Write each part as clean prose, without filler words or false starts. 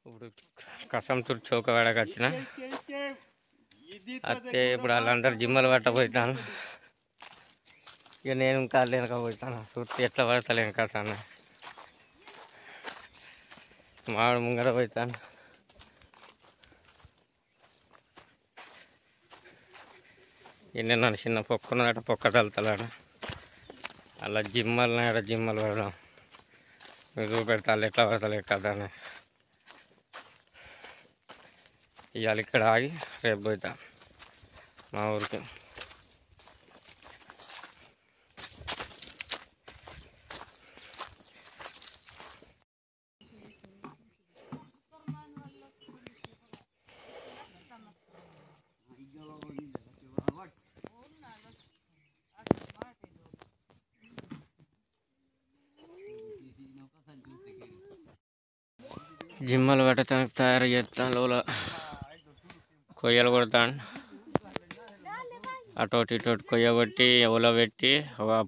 ఇప్పుడు కసంతూరు చౌకవాడకి వచ్చిన అత్తే ఇప్పుడు వాళ్ళందరూ జిమ్మలు పట్టబోతాను. ఇక నేను ఇంకా వెనకపోతాను చూస్తే ఎట్లా పడతలేను కసాను మామిడి ముంగర పోతాను. ఇన్ని నన్ను చిన్న పొక్కున్నదట పొక్క తలుతలాడ అలా జిమ్మలు జిమ్మలు పడడం మీరు చూపెడతాను ఎట్లా పడతలేదు కదా అని ఇవాళ ఇక్కడ ఆగి రేపు పోతా మా ఊరికి. జిమ్మలు పట్టడానికి తయారు చేస్తాను. లోల కొయ్యలు కొడతాను. అటోటి ఇటోటి కొయ్యబట్టి ఉల పెట్టి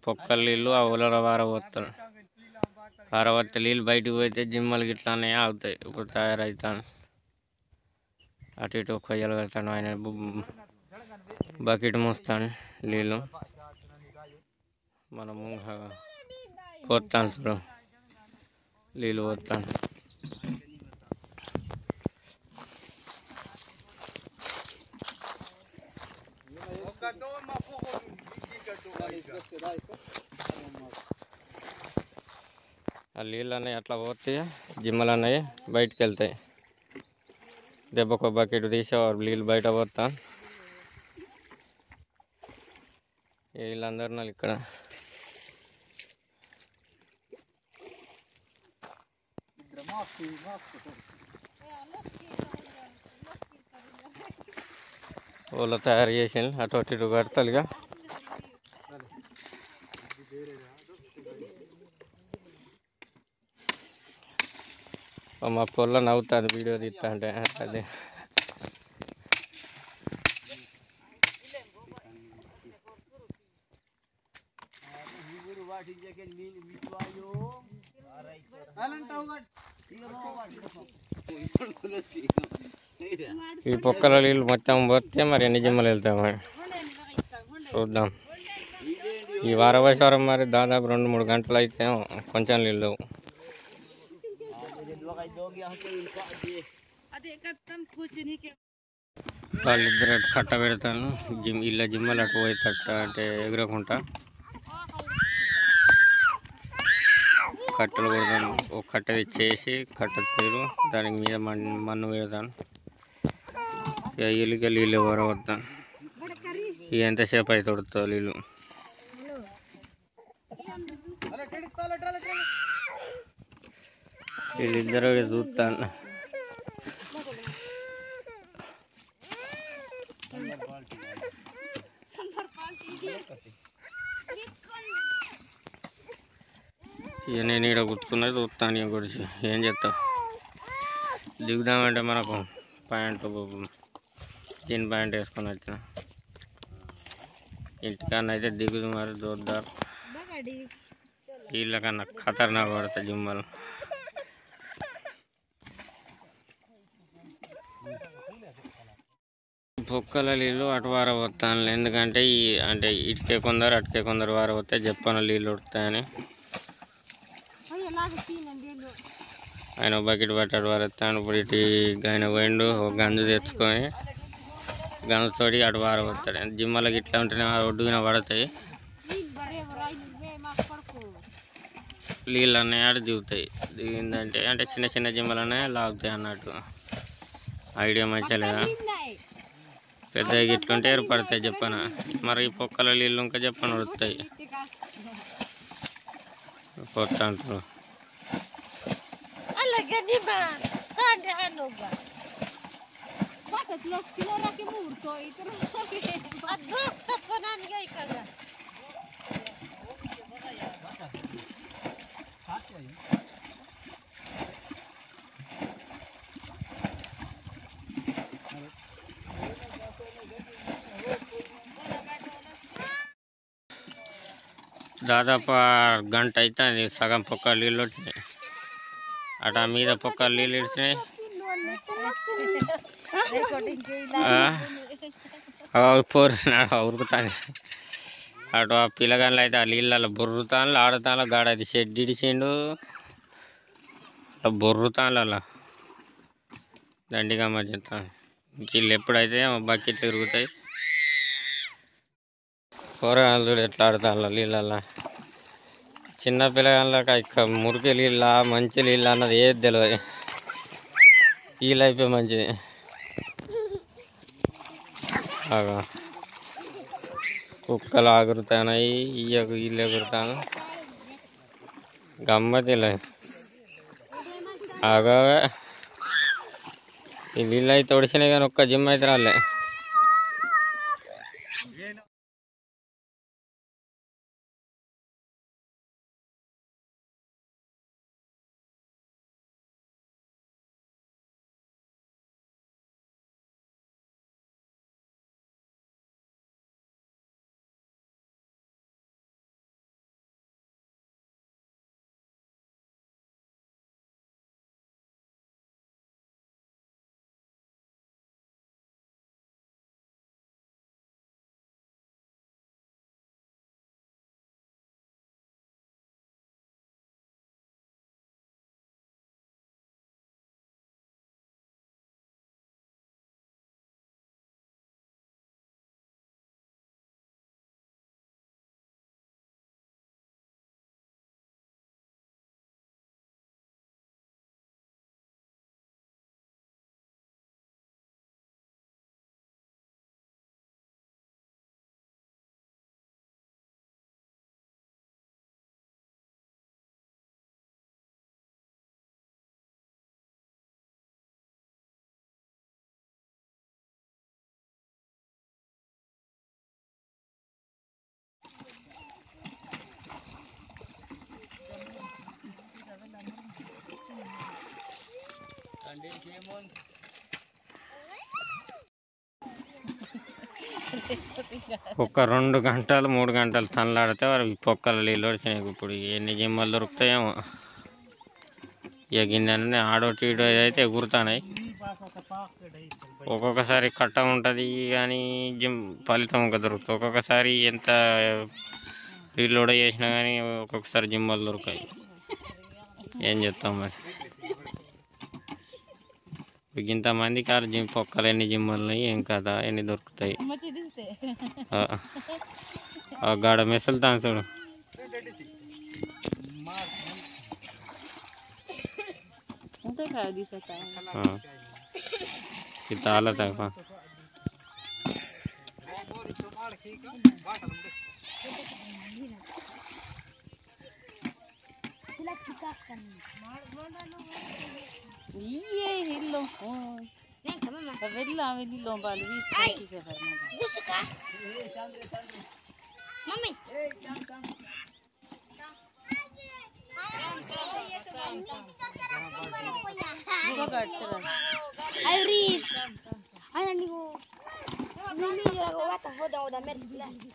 పొక్కల నీళ్ళు ఆ ఉలలో వారబోతాడు. వారబోతే నీళ్ళు బయటకు పోతే జిమ్మలు గిట్లానే ఆగుతాయి. ఇప్పుడు తయారవుతాను. అటు ఇటు కొయ్యలు పెడతాను. ఆయన బకెట్ మోస్తాను నీళ్ళు మనము పోతాను. చూడు నీళ్ళు పోతాను. ఆ నీళ్ళు అన్నవి అట్లా పోతే జిమ్మలు అన్నవి బయటకు వెళ్తాయి. దెబ్బకు బకెట్ తీసి నీళ్ళు బయట పోతాను. వీళ్ళందరూ నాళ్ళు ఇక్కడ వాళ్ళు తయారు చేసి అటు ఇటు కడతారుగా. మా పొల్ల నవ్వుతాను వీడియో తీస్తా అంటే అదే ఈ పొక్కల నీళ్ళు మొత్తం పోతే మరి ఎన్ని జిమ్మలు వెళ్తాయి చూద్దాం. ఈ వారం మరి దాదాపు 2-3 గంటలు అయితే కొంచెం నీళ్ళు వాళ్ళిద్దరు కట్ట పెడతాను. ఇలా జిమ్మలు అటు పోయి కట్ట అంటే ఎగురకుండా కట్టలు కొడతాను. ఒక కట్ట తెచ్చేసి కట్ట తీరు దాని మీద మన్ను పెడతాను. ఇక నీళ్ళు వరవద్దాను. ఇక ఎంతసేపు అయితే ఉడుతుంది నీళ్ళు. వీళ్ళిద్దరు చూస్తాను. ఇక నేను ఇక్కడ కూర్చున్నది చూస్తాను. ఇక గురించి ఏం చేస్తావు దిగుదామంటే మనకు ప్యాంటు జీన్ ప్యాంట్ వేసుకొని వచ్చిన ఇంటికన్నా అయితే దిగుదు మరి చూద్దారు. వీళ్ళకన్నా ఖతర్నాక్ పడతాయి జిమ్మలు. పొక్కల నీళ్ళు అటు వారబోతాను. ఎందుకంటే అంటే ఇటుకే కొందరు అటుకే కొందరు వారబోతే చెప్పన నీళ్ళు ఉడుతాయని ఆయన బకెట్ పట్టాడు వారెత్తాను. ఇప్పుడు ఇటు ఆయన పోయిండు గంజు తెచ్చుకొని గంజుతోటి అటు వారబోతాడు. జిమ్మలకి ఇట్లా ఉంటేనే ఒడ్డు మీద పడతాయి. నీళ్ళు అన్నవి ఆడ దిగుతాయి. దిగిందంటే అంటే చిన్న చిన్న జిమ్మలు అన్నవి లాగుతాయి అన్నట్టు. ఐడియా మంచిగా లేదా? పెద్దగా ఇట్లుంటే ఏర్పడతాయి చెప్పన. మరి ఈ పొక్కల నీళ్ళు ఇంకా చెప్పన ఉడుతాయి కొత్త అంటారు. దాదాపు గంట అవుతుంది. సగం పొక్క నీళ్ళు వచ్చినాయి. అటు ఆ మీద పొక్కలు నీళ్ళు ఇడిచినాయి. పోరు ఉరుకుతాను. అటు ఆ పిల్లగాళ్ళు అయితే ఆ నీళ్ళలో బొర్రుతాను ఆడతాను. గాడ అయితే షెడ్ ఇడిచిండు బొర్రుతాను అలా దండిగా మధ్యతాను. వీళ్ళు ఎప్పుడైతే బకెట్లు తిరుగుతాయి. కూరగాయలు చూడు ఎట్లా ఆడతాను నీళ్ళల్లో. చిన్న పిల్లగాళ్ళకి ఇక మురికి నీళ్ళ మంచి నీళ్ళు అన్నది ఏది తెలియదు. వీళ్ళు అయిపోయి మంచిది. కుక్కలు ఆగురుతున్నాయి. వీళ్ళు ఎగురుతాను గమ్మతిలే. ఆగవే ఈ నీళ్ళు అయితే ఒడిచినాయి కానీ ఒక్క జిమ్ అయితే రాలే. ఒక 2 గంటలు 3 గంటలు తనలాడితే వారు పొక్కల నీళ్ళు వచ్చినాయి. ఇప్పుడు ఎన్ని జిమ్మలు దొరుకుతాయేమో. ఇక గిన్నె ఆడోటి ఈడో అయితే ఎగురుతున్నాయి. ఒక్కొక్కసారి కట్ట ఉంటుంది కానీ జిమ్ ఫలితం ఇంకా దొరుకుతుంది. ఒక్కొక్కసారి ఎంత రీలోడ్ చేసినా కానీ ఒక్కొక్కసారి జిమ్మలు దొరుకుతాయి. ఏం చేస్తాం మరి. ఇంతమంది కారు జిమ్ పొక్కలు ఎన్ని జిమ్మలు ఉన్నాయి ఏం కదా ఎన్ని దొరుకుతాయి. గాడ మెసులుతాను చూడు. తాళ తప్ప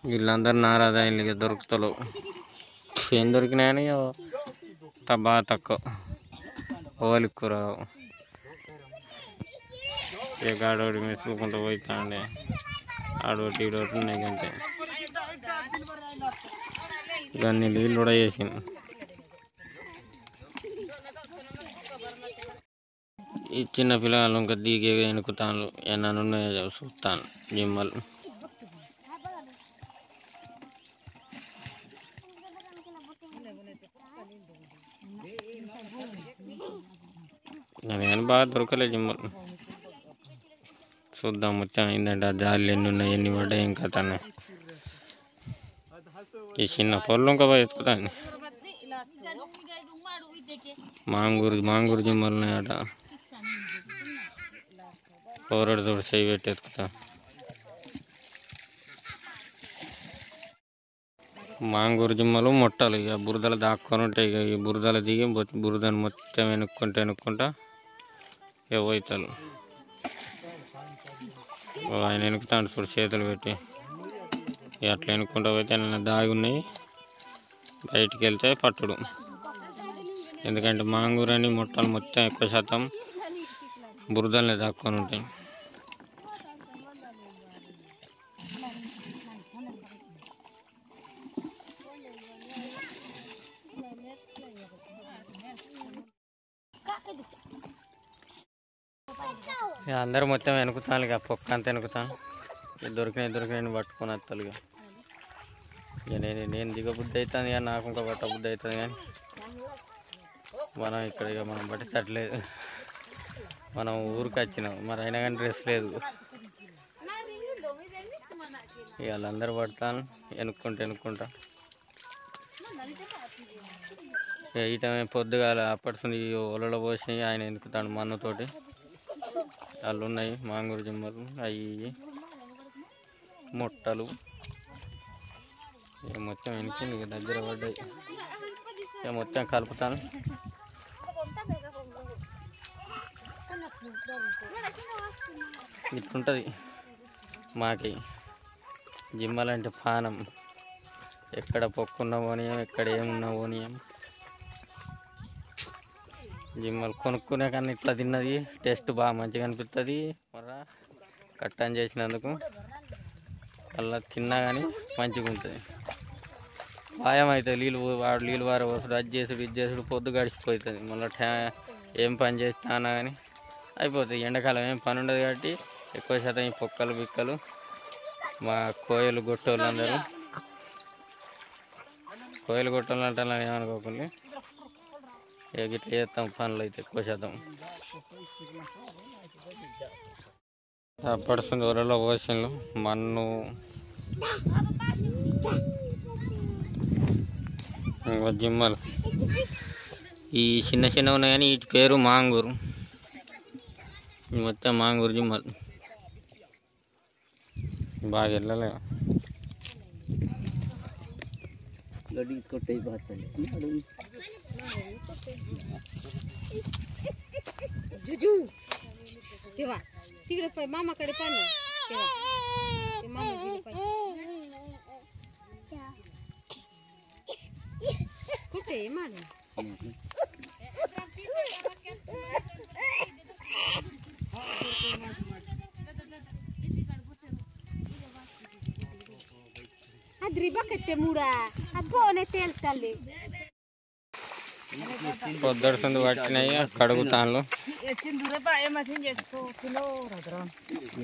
వీళ్ళందరూ నారాజా ఇళ్ళకి దొరుకుతలేవు. ఏం దొరికినాయని బాగా తక్కువ ఓలిక్కుర. ఇక ఆడోటి మెసుకుంటూ పోతాండే ఆడోటి ఈడోటి ఉన్నాయి కంటే ఇవన్నీ నీళ్ళు కూడా చేసింది. ఈ చిన్న పిల్లలు ఇంకా దిగే ఎనుకుతాను ఏమన్నా ఉన్నాయో చూస్తాను జిమ్మలు. నేను బాగా దొరకలే జిమ్మలు. చూద్దాం మొత్తం ఏంటంటే ఆ జాలీలు ఎన్ని ఉన్నాయి ఎన్ని పడ్డాయి ఏం కథ. ఈ చిన్న పొల్లు ఇంకా బాగా ఎత్తుకుతాను. మాంగూరు జిమ్మలు ఉన్నాయట. పోరడు తోడు చేయి పెట్టి ఎత్తుకుతా. మాంగూరు జిమ్మలు మొట్టలు ఇక బురదలు దాక్కొని ఉంటాయి. ఇక ఈ బురదలు దిగి బురదను మొత్తం వెనుక్కుంటా ఇక పోతారు. ఆయన వెనుకుతాడు చూడు చేతులు పెట్టి. అట్లా వెనుక్కుంటా పోతే దాగి ఉన్నాయి. బయటికి వెళ్తే పట్టుడు. ఎందుకంటే మాంగూరని మొట్టలు మొత్తం ఎక్కువ శాతం బురదలనే దాక్కొని ఉంటాయి. అందరూ మొత్తం వెనుకుతాను, ఇక పొక్క అంతా వెనుకుతాను. దొరికినాయి పట్టుకొని వస్తాను. ఇక నేను దిగబుద్ధి అవుతుంది, ఇక నాకు ఇంకా పట్ట బుద్ధి అవుతుంది. కానీ మనం ఇక్కడ ఇక మనం పట్టట్లేదు, మనం ఊరికి వచ్చినాం, మరి అయినా కానీ డ్రెస్ లేదు. ఇక వాళ్ళందరూ పడతాను వెనుక్కుంటా. ఈటమే పొద్దుగాల అప్పటి ఒలలో పోసి ఆయన వెనుకుతాడు మన్నుతోటి. వాళ్ళు ఉన్నాయి మాంగూరు జిమ్మలు, అవి మొట్టలు ఇక మొత్తం వెనక్కి ఇక దగ్గర పడ్డాయి. ఇక మొత్తం కలుపుతాను. ఇట్లుంటుంది మాకి జిమ్మలంటే పానం. ఎక్కడ పొక్కున్న పోనీయం, ఎక్కడ ఏమున్నా పోనీయం. జిమ్మలు కొనుక్కునే కన్నా ఇట్లా తిన్నది టేస్ట్ బాగా మంచిగా అనిపిస్తుంది. మళ్ళా కట్టని చేసినందుకు అలా తిన్నా కానీ మంచిగా ఉంటుంది. భయం అవుతుంది, నీళ్ళు వార వస్తుడు, అది చేసుడు ఇది చేసుడు పొద్దు గడిచిపోతుంది. మళ్ళీ ఏం పని చేస్తానా కానీ అయిపోతుంది. ఎండాకాలం ఏం పని ఉండదు కాబట్టి ఎక్కువ శాతం ఈ పొక్కలు బిక్కలు మా కోయలు గొట్టోళ్ళు అందరూ అంటే ఏమనుకోకుండా ఇట్లా చేస్తాం పనులు అయితే ఎక్కువ శాతం. పడుతుంది ఊరలో పోసిన్లు మన్ను జిమ్మలు ఈ చిన్న ఉన్నాయి కానీ వీటి పేరు మాంగూరు. మొత్తం మాంగూరు జిమ్మలు బాగా వెళ్ళలే. तिकडे मामाकडे पण कुठे माझं అద్రి బకెట్టే మూడా అబ్బోనే తేల్తల్లి పొద్దుడుతుంది పట్టినాయి కడుగుతాను.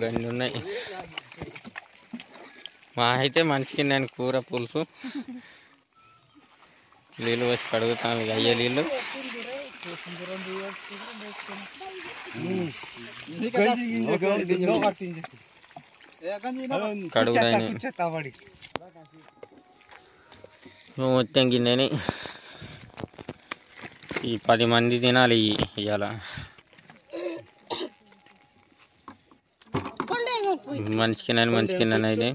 గండి ఉన్నాయి మా అయితే మనిషికి నేను కూర పులుసు నీళ్ళు వచ్చి కడుగుతాను. ఇక అయ్యే నీళ్ళు కడుగుతాయి. మొత్తం గిన్నెని ఈ 10 మంది తినాలి ఇవాళ. మనిషికి నన్ను అయితే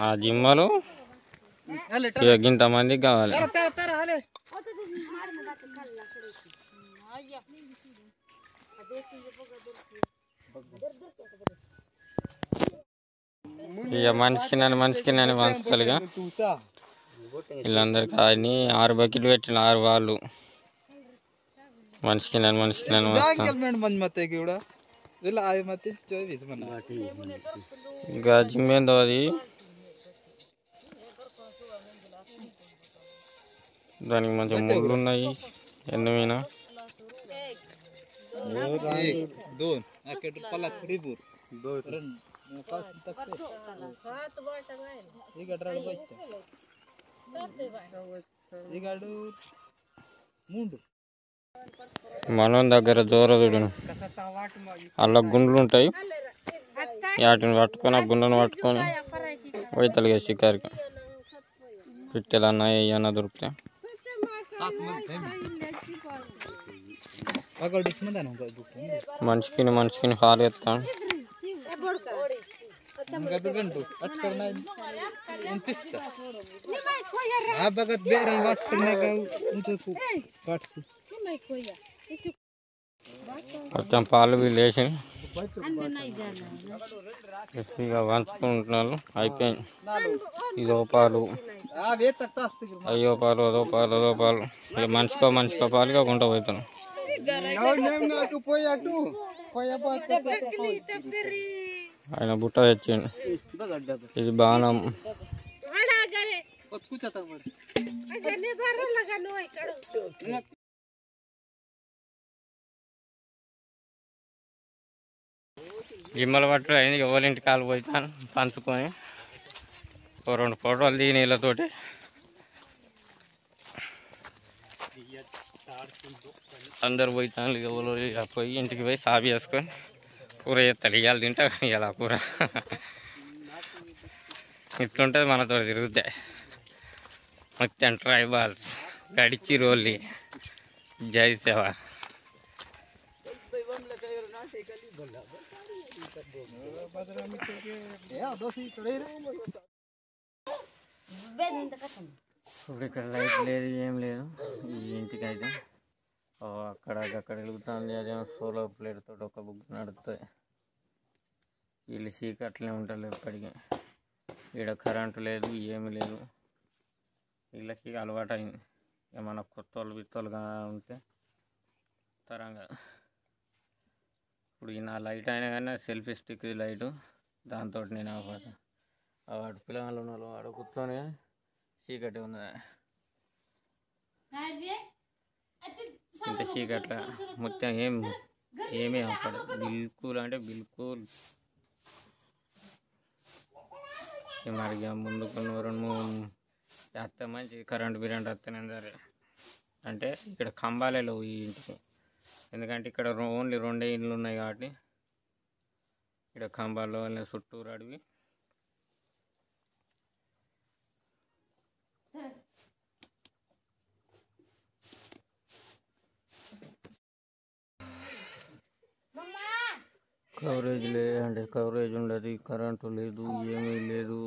ఆ జిమ్మలు ఇంతమందికి కావాలి. ఇక మనిషికి నన్ను పంచుతారుగా. వీళ్ళందరికీ అన్ని 6 బకెట్లు పెట్టిన 6 వాళ్ళు మనిషికి నన్ను ఇంకా జిమ్మేందో అది దానికి మంచిగా ముళ్ళు ఉన్నాయి. ఎండమీన మనం దగ్గర జోరదుడు అలా గుండ్లు ఉంటాయి. వాటిని పట్టుకొని ఆ గుండెను పట్టుకొని పోయితలుగా షికారికి పిట్టెలు అన్న ఏమన్నా దొరుకుతాయి. మనిషికి హాలు ఎత్తాను. మొత్తం పాలు వీళ్ళు వేసి ఇక వంచుకుంటున్నాను అయిపోయింది. ఇదో పాలు అయ్యో పాలు అదో పాలు అదో పాలు ఇక మనిషికో పాలుగా కొంట పోతాను. ఆయన బుట్ట తెచ్చిండు. ఇది బాణం గిమ్మల పట్టు అయింది. ఎవరింటి కాలు పోతాను పంచుకొని 2 ఫోటోలు దిగి నీళ్ళతోటి అందరు పోతాను. ఎవరు పోయి ఇంటికి పోయి సాబి వేసుకొని కూర చేస్తారు. ఇవాళ తింటా ఇవాళ కూర ఇట్లుంటుంది మనతో తిరుగుతాయి. మొత్తం ట్రైబాల్స్ గడిచి రోలి జై సేవ. ఇప్పుడు ఇక్కడ లైట్ లేదు ఏం లేదు ఈ ఇంటికి అయితే. అక్కడ వెలుగుతుంది. అదేమో సోలార్ ప్లేట్ తోటి ఒక బుక్ నడుస్తుంది. వీళ్ళు చీకట్లే ఉంటారు ఎప్పటికీ. ఇక్కడ కరెంటు లేదు ఏమి లేదు. వీళ్ళకి అలవాటు అయింది. ఏమన్నా కొత్త వాళ్ళు విత్తలుగా ఉంటే తరంగా. ఇప్పుడు ఈ నా లైట్ అయినా కానీ సెల్ఫీ స్టిక్ లైటు దాంతో నేను ఆపాను. వాడు పిల్లలు ఉన్నారు వాడు కూర్చొని చీకటి ఉన్నది. ఇంత చీకట్ల మొత్తం ఏమీ ఆపడు. బిల్కుల్ అంటే బిల్కుల్. మరి ముందుకు 2-3 అత్త మంచి కరెంటు బిరెంట్ వస్తేనే సరే. అంటే ఇక్కడ కంబాలే లేవు ఈ ఇంటికి. ఎందుకంటే ఇక్కడ ఓన్లీ 2 ఇళ్ళు ఉన్నాయి కాబట్టి ఇక్కడ కంబాల్లో చుట్టూరు అడివి. కవరేజ్ అంటే కవరేజ్ ఉండదు. కరెంటు లేదు ఏమీ లేదు.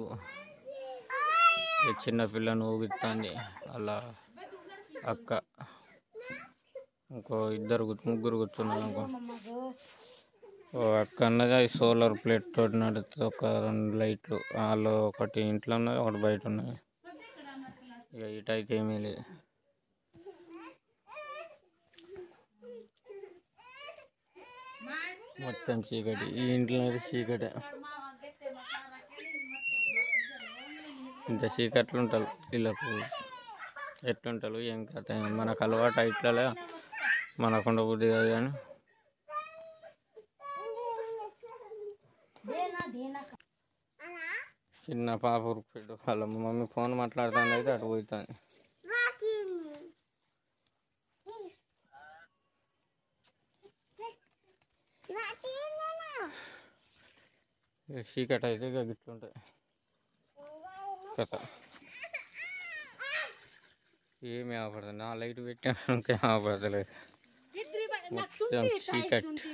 చిన్నపిల్లను ఊగిస్తుంది అలా అక్క. ఇంకో ముగ్గురు కూర్చున్నారు. అక్క అన్నది అది సోలార్ ప్లేట్ తోటి నడుస్తుంది. ఒక 2 లైట్లు వాళ్ళు ఒకటి ఇంట్లో ఉన్నది ఒకటి బయట ఉన్నది. ఇక ఇటైతే ఏమీ లేదు. మొత్తం చీకటి. ఈ ఇంట్లో అయితే చీకటే. ఇంత చీకట్లు ఉంటారు వీళ్ళకు. ఎట్లుంటారు ఏం కథ. మనకు అలవాటు ఇట్లా మనకుండ బుద్ధి కాదు. కానీ చిన్న పాప ఉరుకుపెట్టు వాళ్ళ మమ్మీ ఫోన్ మాట్లాడుతుంది అయితే అటు పోతుంది. చీకటి అయితే ఇక గిట్లుంటుంది కథ. ఏమి ఆపడుతుంది. నా లైట్ పెట్టాను ఇంకేం ఆపడతలేదు. మొత్తం చీకటి.